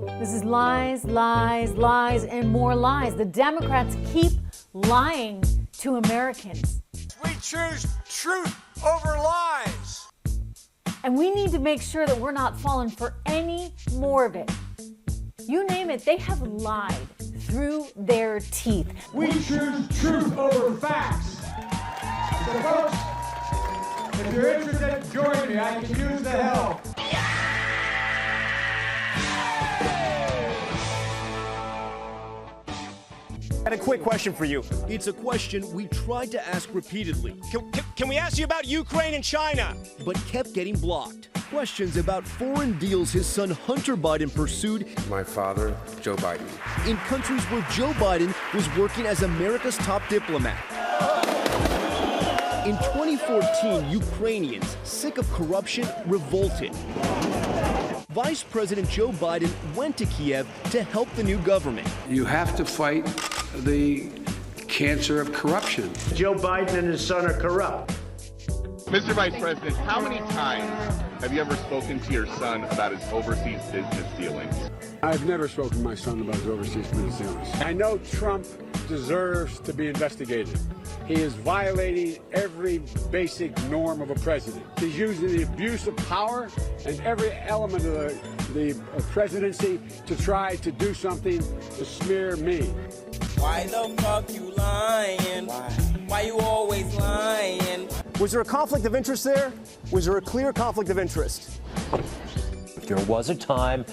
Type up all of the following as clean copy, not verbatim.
This is lies, lies, lies, and more lies. The Democrats keep lying to Americans. We choose truth over lies. And we need to make sure that we're not falling for any more of it. You name it, they have lied through their teeth. We choose truth over facts. So folks, if you're interested, join me. I can use the help. I had a quick question for you. It's a question we tried to ask repeatedly. Can we ask you about Ukraine and China? But kept getting blocked. Questions about foreign deals his son Hunter Biden pursued. My father, Joe Biden. In countries where Joe Biden was working as America's top diplomat. In 2014, Ukrainians, sick of corruption, revolted. Vice President Joe Biden went to Kiev to help the new government. You have to fight the cancer of corruption. Joe Biden and his son are corrupt. Mr. Vice President, how many times have you ever spoken to your son about his overseas business dealings? I've never spoken to my son about his overseas business dealings. I know Trump deserves to be investigated. He is violating every basic norm of a president. He's using the abuse of power and every element of the presidency to try to do something to smear me. Why the fuck you lying? Why you always lying? Was there a conflict of interest there? Was there a clear conflict of interest? There was a time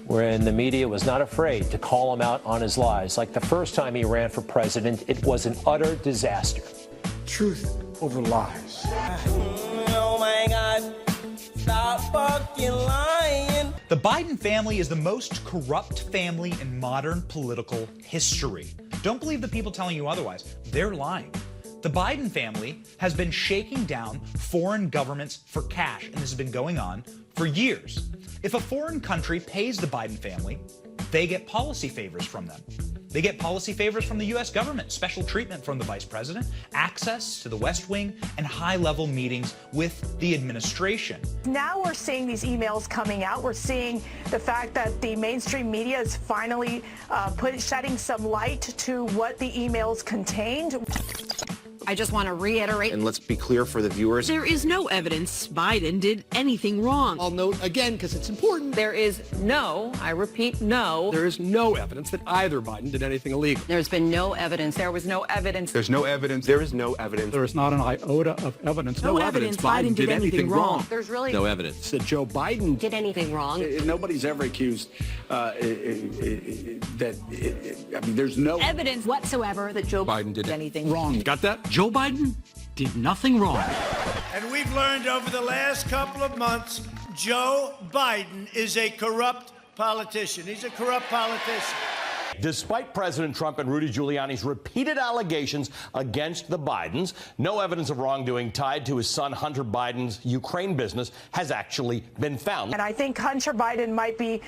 wherein the media was not afraid to call him out on his lies. Like the first time he ran for president, it was an utter disaster. Truth over lies. Oh my God, stop fucking lying. The Biden family is the most corrupt family in modern political history. Don't believe the people telling you otherwise. They're lying. The Biden family has been shaking down foreign governments for cash, and this has been going on for years. If a foreign country pays the Biden family, they get policy favors from them. They get policy favors from the U.S. government, special treatment from the vice president, access to the West Wing, and high-level meetings with the administration. Now we're seeing these emails coming out. We're seeing the fact that the mainstream media is finally shedding some light to what the emails contained. I just want to reiterate, and let's be clear for the viewers, there is no evidence Biden did anything wrong. I'll note again, because it's important, There is no, I repeat, no. there is no evidence that either Biden did anything illegal. There's been no evidence. There was no evidence. There's no evidence. There is no evidence. There is not an iota of evidence. No evidence Biden did anything wrong. There's really no evidence that Joe Biden Did anything wrong. Nobody's ever accused there's no Evidence whatsoever that Joe Biden did anything wrong. Got that? Joe Biden did nothing wrong. And we've learned over the last couple of months, Joe Biden is a corrupt politician. He's a corrupt politician. Despite President Trump and Rudy Giuliani's repeated allegations against the Bidens, no evidence of wrongdoing tied to his son Hunter Biden's Ukraine business has actually been found. And I think Hunter Biden might be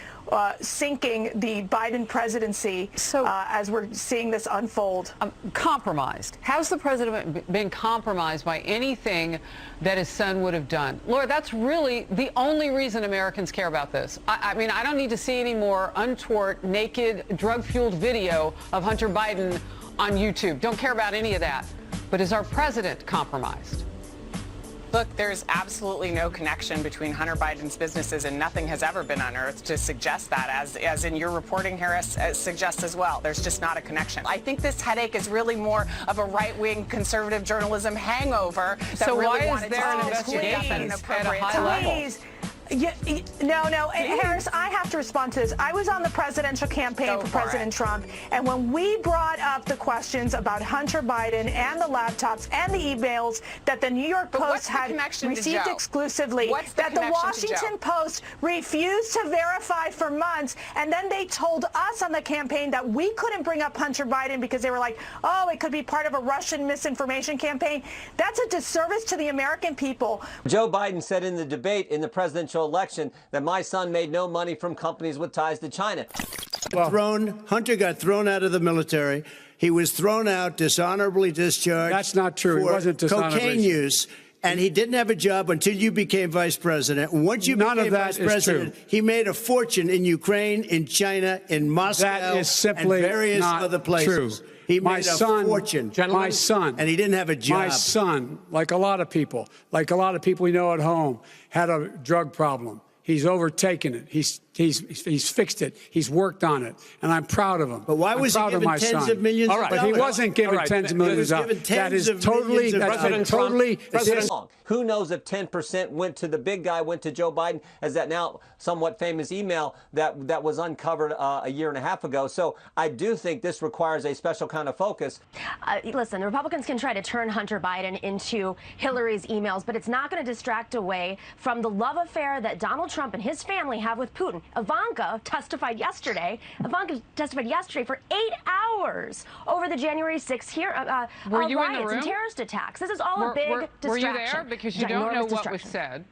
sinking the Biden presidency as we're seeing this unfold. Compromised. How's the president been compromised by anything that his son would have done? Laura, that's really the only reason Americans care about this. I mean, I don't need to see any more untoward, naked, drug-fueled video of Hunter Biden on YouTube. Don't care about any of that. But is our president compromised? Look, there's absolutely no connection between Hunter Biden's businesses, and nothing has ever been unearthed to suggest that, as in your reporting, Harris, suggests as well. There's just not a connection. I think this headache is really more of a right-wing conservative journalism hangover. So really why is wanted there an to investigation at a high level? No, Harris, I have to respond to this. I was on the presidential campaign for President Trump, and when we brought up the questions about Hunter Biden and the laptops and the emails that the New York Post had received exclusively, that the Washington Post refused to verify for months, and then they told us on the campaign that we couldn't bring up Hunter Biden because they were like, oh, it could be part of a Russian misinformation campaign. That's a disservice to the American people. Joe Biden said in the debate in the presidential election that my son made no money from companies with ties to China. Hunter got thrown out of the military. He was thrown out, dishonorably discharged. That's not true. It wasn't dishonorably. Cocaine use. And he didn't have a job until you became vice president. Once you became vice president, he made a fortune in Ukraine, in China, in Moscow, That is simply and various not other places. true. He My made a son, fortune. my son, and he didn't have a job. My son, like a lot of people we know at home, had a drug problem. He's overtaken it. He's fixed it. He's worked on it, and I'm proud of him. But why was he given tens of millions of dollars? But he wasn't given tens of millions of dollars. That is totally, Who knows if 10% went to the big guy, went to Joe Biden, as that now somewhat famous email that was uncovered a year and a half ago. So I do think this requires a special kind of focus. Listen, the Republicans can try to turn Hunter Biden into Hillary's emails, but it's not going to distract away from the love affair that Donald Trump and his family have with Putin. Ivanka testified yesterday for 8 hours over the January 6th riots and terrorist attacks. This is all a big distraction. Were you there? Because you don't know what was said.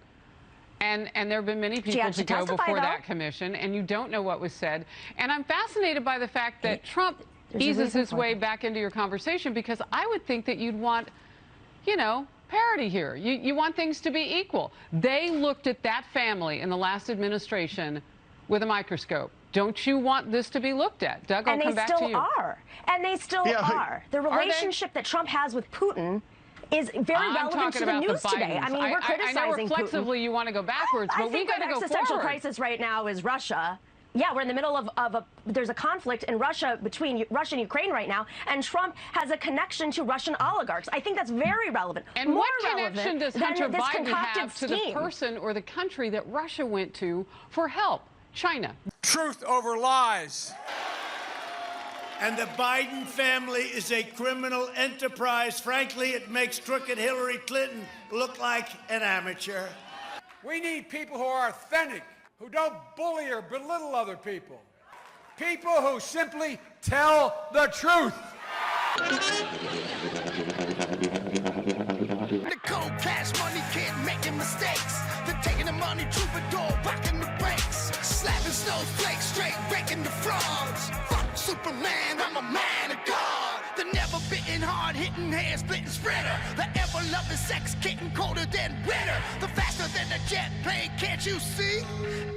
And there have been many people to go before that commission, and you don't know what was said. And I'm fascinated by the fact that Trump eases his way back into your conversation, because I would think that you'd want, parity here. You want things to be equal. They looked at that family in the last administration with a microscope. Don't you want this to be looked at? Doug, I'll come back to you. And they still are. The relationship that Trump has with Putin is very relevant to the news today. I mean, we're criticizing I know reflexively you want to go backwards, but we got to go forward. The existential crisis right now is Russia. Yeah, we're in the middle of there's a conflict in Russia between Russia and Ukraine right now, and Trump has a connection to Russian oligarchs. I think that's very relevant. And what connection does Hunter Biden have to the person or the country that Russia went to for help? China. Truth over lies. And the Biden family is a criminal enterprise. Frankly, it makes crooked Hillary Clinton look like an amateur. We need people who are authentic, who don't bully or belittle other people. People who simply tell the truth. The cold cash money kid making mistakes. They're taking the money troubadour, rocking the brakes. Slapping snowflakes straight, breaking the frauds. Fuck Superman, I'm a man of God. The never bitten, hard hitting, hair splitting spreader. The ever loving sex kitten colder than winter. The faster than a jet plane, can't you see?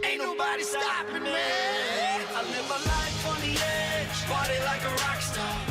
Ain't nobody stopping me. I live a life on the edge, party like a rock star.